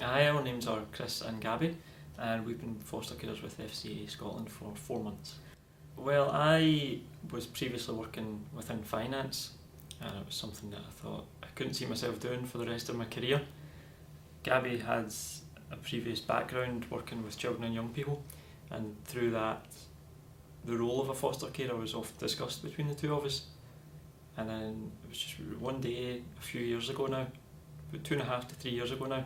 Hi, our names are Chris and Gabi, and we've been foster carers with FCA Scotland for 4 months. Well, I was previously working within finance, and it was something that I thought I couldn't see myself doing for the rest of my career. Gabi has a previous background working with children and young people, and through that, the role of a foster carer was often discussed between the two of us. And then it was just one day, a few years ago now, about 2.5 to 3 years ago now,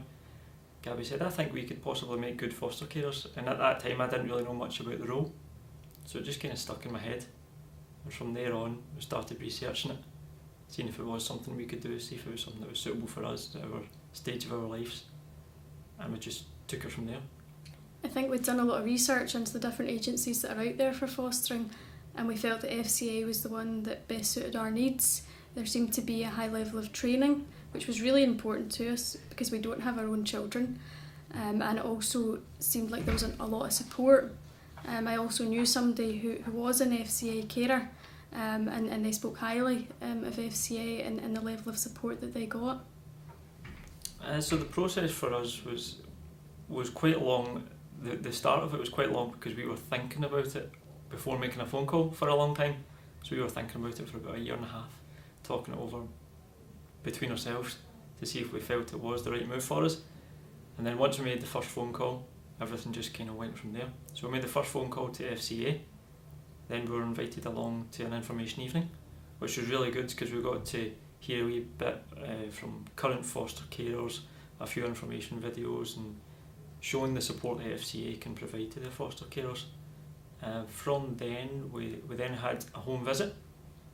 Gabi said, I think we could possibly make good foster carers, and at that time I didn't really know much about the role, so it just kind of stuck in my head. And from there on, we started researching it, seeing if it was something we could do, see if it was something that was suitable for us at our stage of our lives, and we just took it from there. I think we'd done a lot of research into the different agencies that are out there for fostering, and we felt that FCA was the one that best suited our needs. There seemed to be a high level of training, which was really important to us because we don't have our own children, and it also seemed like there was a lot of support. I also knew somebody who was an FCA carer, and they spoke highly of FCA and the level of support that they got. So the process for us was quite long. The start of it was quite long because we were thinking about it before making a phone call for a long time. So we were thinking about it for about 1.5 years, talking it over between ourselves to see if we felt it was the right move for us. And then once we made the first phone call, everything just kind of went from there. So we made the first phone call to FCA, then we were invited along to an information evening, which was really good because we got to hear a wee bit from current foster carers, a few information videos, and showing the support that FCA can provide to the foster carers. From then, we then had a home visit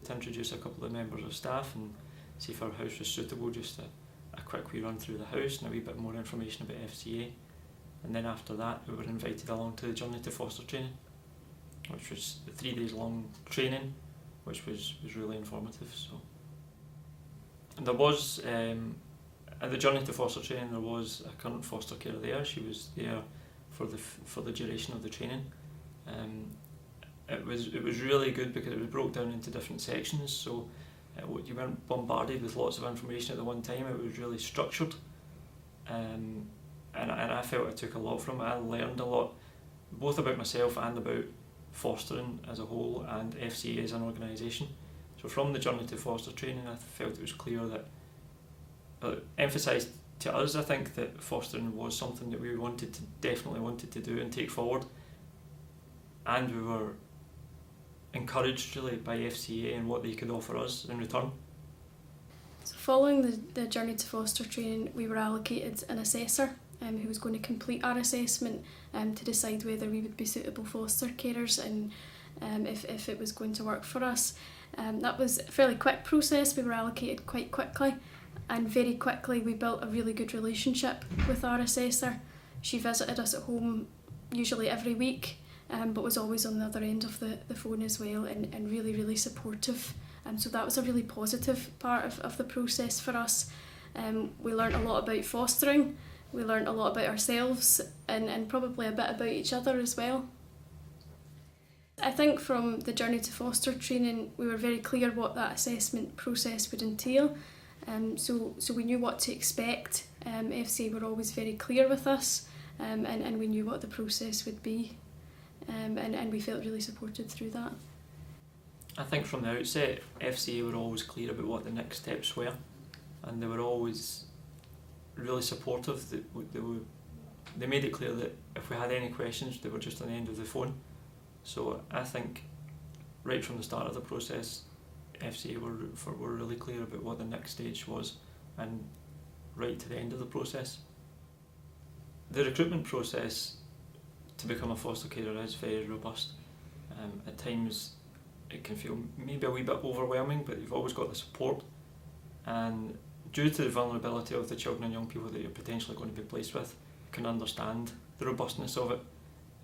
to introduce a couple of members of staff and see if our house was suitable, just a quick wee run through the house and a wee bit more information about FCA. And then after that, we were invited along to the Journey to Foster training, which was a 3 days long training, which was really informative. So, and there was, at the Journey to Foster training, there was a current foster carer there. She was there for the duration of the training. It was really good because it was broke down into different sections, so you weren't bombarded with lots of information at the one time. It was really structured, and I felt I took a lot from it. I learned a lot, both about myself and about fostering as a whole and FCA as an organisation. So from the Journey to Foster training, I felt it was clear that it emphasised to us, I think, that fostering was something that we definitely wanted to do and take forward, and we were encouraged really by FCA and what they could offer us in return. So following the Journey to Foster training, we were allocated an assessor who was going to complete our assessment to decide whether we would be suitable foster carers and if it was going to work for us. That was a fairly quick process. We were allocated quite quickly, and very quickly we built a really good relationship with our assessor. She visited us at home usually every week, but was always on the other end of the phone as well, and really, really supportive. So that was a really positive part of the process for us. We learnt a lot about fostering, we learnt a lot about ourselves, and probably a bit about each other as well. I think from the Journey to Foster training, we were very clear what that assessment process would entail. So we knew what to expect. FCA were always very clear with us, and we knew what the process would be. And we felt really supported through that. I think from the outset, FCA were always clear about what the next steps were, and they were always really supportive. They made it clear that if we had any questions, they were just on the end of the phone. So I think right from the start of the process, FCA were really clear about what the next stage was, and right to the end of the process. The recruitment process to become a foster carer is very robust. At times it can feel maybe a wee bit overwhelming, but you've always got the support, and due to the vulnerability of the children and young people that you're potentially going to be placed with, you can understand the robustness of it.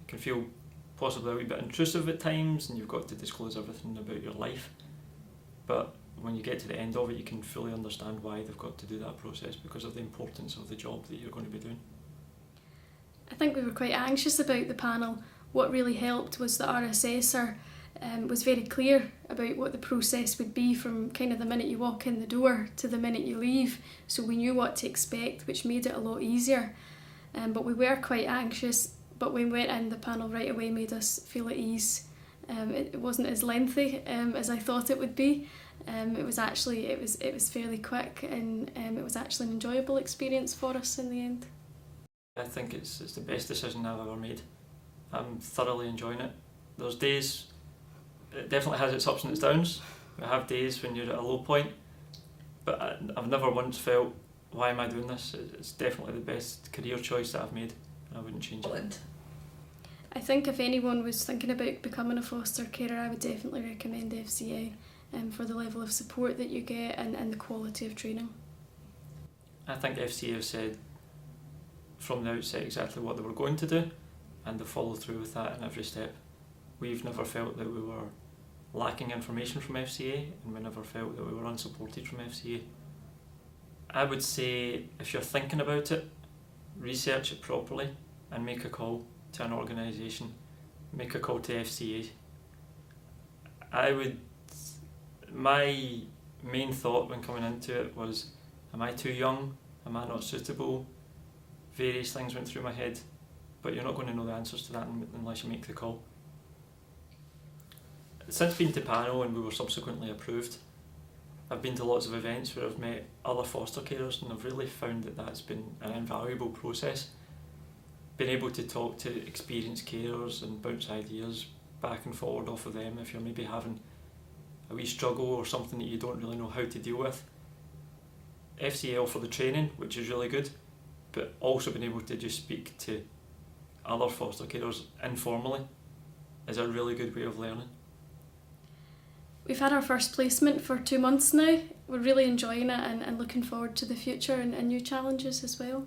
It can feel possibly a wee bit intrusive at times, and you've got to disclose everything about your life, but when you get to the end of it, you can fully understand why they've got to do that process because of the importance of the job that you're going to be doing. I think we were quite anxious about the panel. What really helped was that our assessor was very clear about what the process would be from kind of the minute you walk in the door to the minute you leave, so we knew what to expect, which made it a lot easier. but we were quite anxious. But when we went in, the panel right away made us feel at ease. It wasn't as lengthy as I thought it would be. It was fairly quick, and it was actually an enjoyable experience for us in the end. I think it's the best decision I've ever made. I'm thoroughly enjoying it. There's days, it definitely has its ups and its downs. We have days when you're at a low point, but I've never once felt, why am I doing this? It's definitely the best career choice that I've made, and I wouldn't change it. I think if anyone was thinking about becoming a foster carer, I would definitely recommend FCA for the level of support that you get and the quality of training. I think FCA have said from the outset exactly what they were going to do, and they follow through with that in every step. We've never felt that we were lacking information from FCA, and we never felt that we were unsupported from FCA. I would say if you're thinking about it, research it properly and make a call to an organisation, make a call to FCA. My main thought when coming into it was, am I too young? Am I not suitable? Various things went through my head, but you're not going to know the answers to that unless you make the call. Since being to panel and we were subsequently approved, I've been to lots of events where I've met other foster carers, and I've really found that that's been an invaluable process. Being able to talk to experienced carers and bounce ideas back and forward off of them if you're maybe having a wee struggle or something that you don't really know how to deal with. FCA offer the training, which is really good, but also being able to just speak to other foster carers informally is a really good way of learning. We've had our first placement for 2 months now. We're really enjoying it and looking forward to the future and new challenges as well.